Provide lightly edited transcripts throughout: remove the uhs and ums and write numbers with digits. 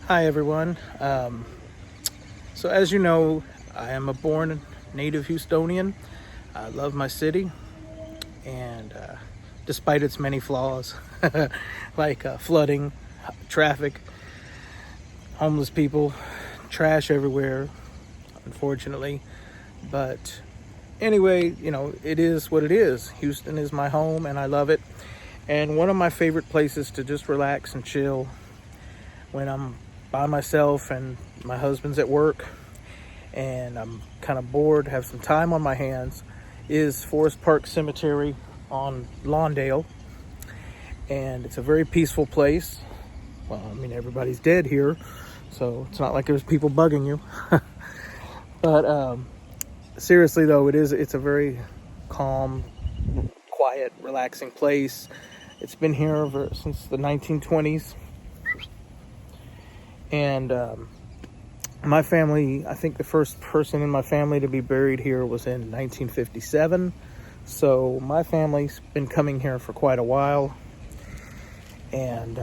Hi, everyone. So, as you know, I am a born native Houstonian. I love my city, and despite its many flaws, like flooding, traffic, homeless people, trash everywhere, unfortunately. But anyway, it is what it is. Houston is my home, and I love it. And one of my favorite places to just relax and chill when I'm by myself and my husband's at work and I'm kind of bored, have some time on my hands, is Forest Park Cemetery on Lawndale. And it's a very peaceful place. Well, I mean, everybody's dead here, so it's not like there's people bugging you. But seriously, though, it's a very calm, quiet, relaxing place. It's been here since the 1920s. And my family, I think the first person in my family to be buried here was in 1957. So my family's been coming here for quite a while. And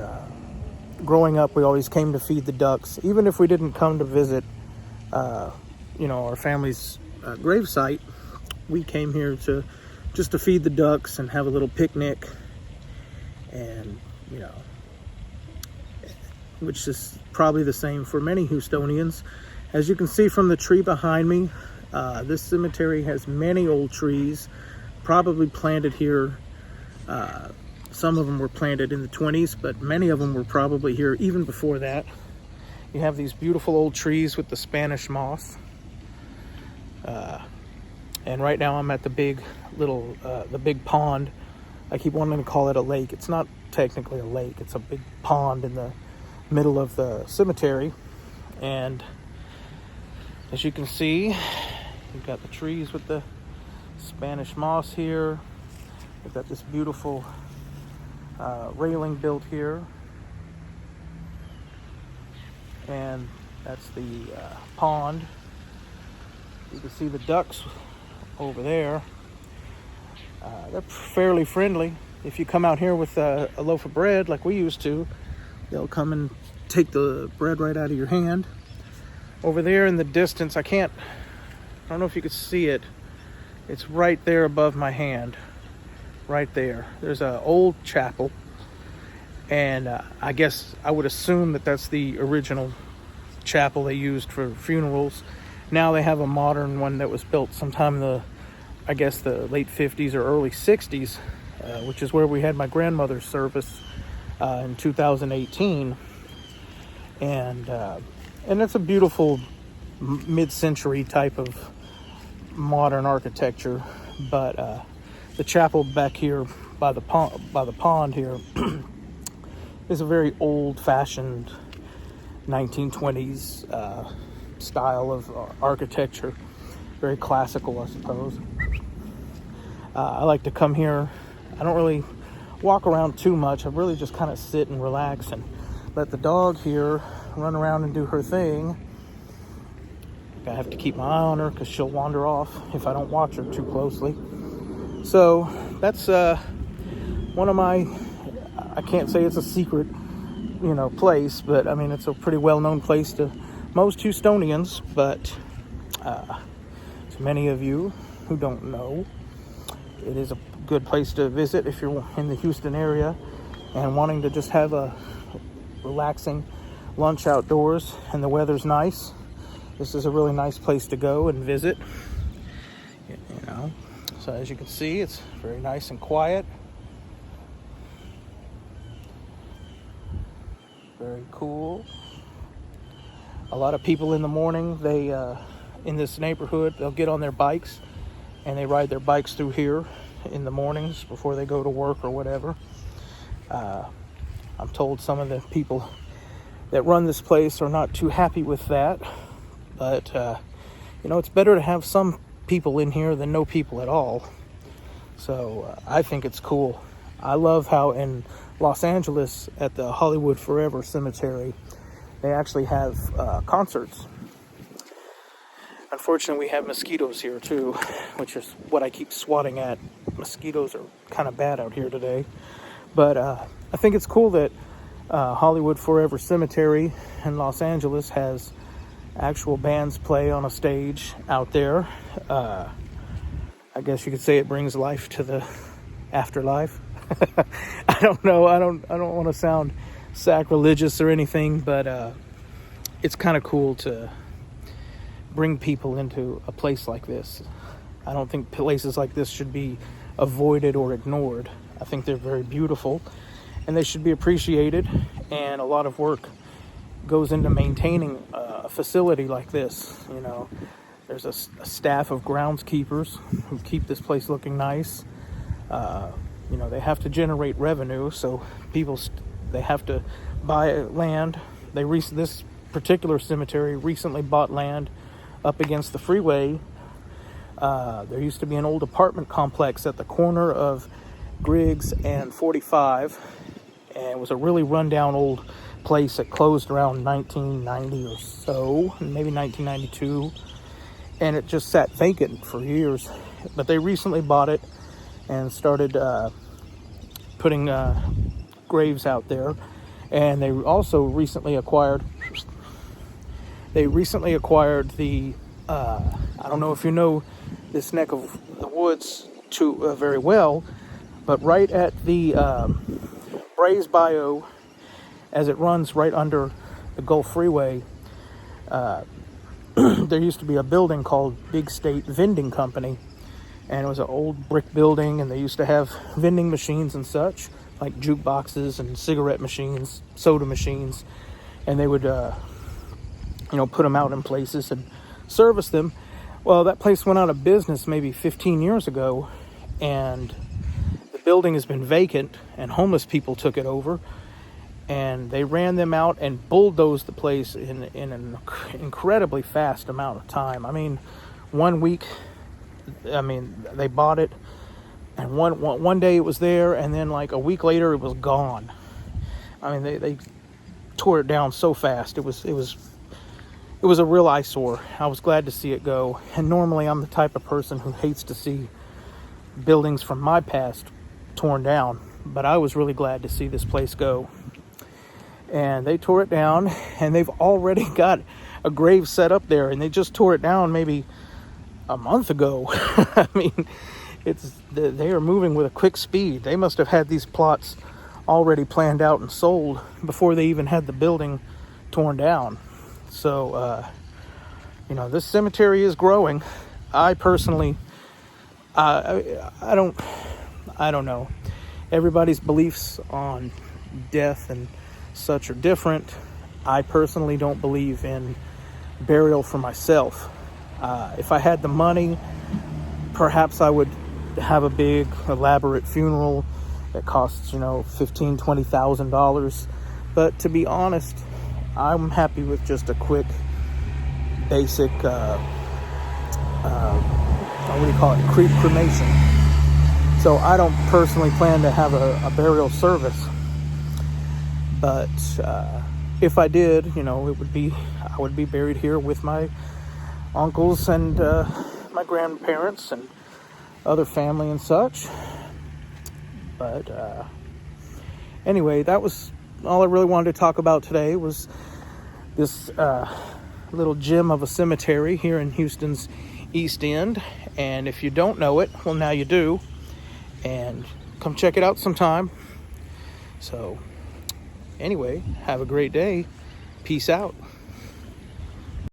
growing up, we always came to feed the ducks. Even if we didn't come to visit, our family's gravesite, we came here just to feed the ducks and have a little picnic. And, which is probably the same for many Houstonians. As you can see from the tree behind me, this cemetery has many old trees, probably planted here. Some of them were planted in the 20s, but many of them were probably here even before that. You have these beautiful old trees with the Spanish moss. And right now I'm at the big pond. I keep wanting to call it a lake. It's not technically a lake. It's a big pond in the middle of the cemetery. And as you can see, you've got the trees with the Spanish moss here. We've got this beautiful railing built here. And that's the pond. You can see the ducks over there. They're fairly friendly. If you come out here with a loaf of bread like we used to, they'll come and take the bread right out of your hand. Over there in the distance, I don't know if you could see it. It's right there above my hand. Right there. There's an old chapel. And I guess I would assume that that's the original chapel they used for funerals. Now they have a modern one that was built sometime in the late 50s or early 60s, which is where we had my grandmother's service in 2018. And it's a beautiful mid-century type of modern architecture. But the chapel back here by the pond here is a very old-fashioned 1920s style of architecture. Very classical, I suppose. I like to come here. I don't really walk around too much. I really just kind of sit and relax and let the dog here run around and do her thing. I have to keep my eye on her because she'll wander off if I don't watch her too closely. So that's one of my, I can't say it's a secret, place, but I mean, it's a pretty well-known place to most Houstonians, but to many of you who don't know, it is a good place to visit if you're in the Houston area and wanting to just have a relaxing lunch outdoors and the weather's nice. This is a really nice place to go and visit. So as you can see, it's very nice and quiet. Very cool. A lot of people in the morning, they in this neighborhood, they'll get on their bikes and they ride their bikes through here in the mornings before they go to work or whatever. I'm told some of the people that run this place are not too happy with that, but it's better to have some people in here than no people at all. So I think it's cool. I love how in Los Angeles at the Hollywood Forever Cemetery, they actually have concerts. Unfortunately, we have mosquitoes here too, which is what I keep swatting at. Mosquitoes are kind of bad out here today. But I think it's cool that Hollywood Forever Cemetery in Los Angeles has actual bands play on a stage out there. I guess you could say it brings life to the afterlife. I don't know. I don't want to sound sacrilegious or anything, but it's kind of cool to bring people into a place like this. I don't think places like this should be avoided or ignored. I think they're very beautiful and they should be appreciated, and a lot of work goes into maintaining a facility like this. You know, there's a staff of groundskeepers who keep this place looking nice. You know, they have to generate revenue, so people they have to buy land. This particular cemetery recently bought land up against the freeway. There used to be an old apartment complex at the corner of Griggs and 45, and it was a really rundown old place that closed around 1990 or so, maybe 1992, and it just sat vacant for years. But they recently bought it and started putting graves out there, and they also recently acquired the I don't know if you know this neck of the woods too very well, but right at the Brays Bayou, as it runs right under the Gulf Freeway, there used to be a building called Big State Vending Company, and it was an old brick building, and they used to have vending machines and such, like jukeboxes and cigarette machines, soda machines, and they would put them out in places and service them. Well, that place went out of business maybe 15 years ago, and the building has been vacant, and homeless people took it over, and they ran them out and bulldozed the place in an incredibly fast amount of time. I mean, 1 week, they bought it, and one day it was there, and then like a week later it was gone. I mean, they tore it down so fast. It was a real eyesore. I was glad to see it go. And normally I'm the type of person who hates to see buildings from my past torn down, but I was really glad to see this place go. And they tore it down, and they've already got a grave set up there, and they just tore it down maybe a month ago. I mean, they are moving with a quick speed. They must have had these plots already planned out and sold before they even had the building torn down. So, this cemetery is growing. I personally, I don't know. Everybody's beliefs on death and such are different. I personally don't believe in burial for myself. If I had the money, perhaps I would have a big, elaborate funeral that costs, $15,000, $20,000. But to be honest, I'm happy with just a quick, basic, cremation. So I don't personally plan to have a burial service. But if I did, I would be buried here with my uncles and my grandparents and other family and such. But anyway, that was all I really wanted to talk about today, was this little gem of a cemetery here in Houston's East End. And if you don't know it, well, now you do. And come check it out sometime. So anyway, have a great day. Peace out.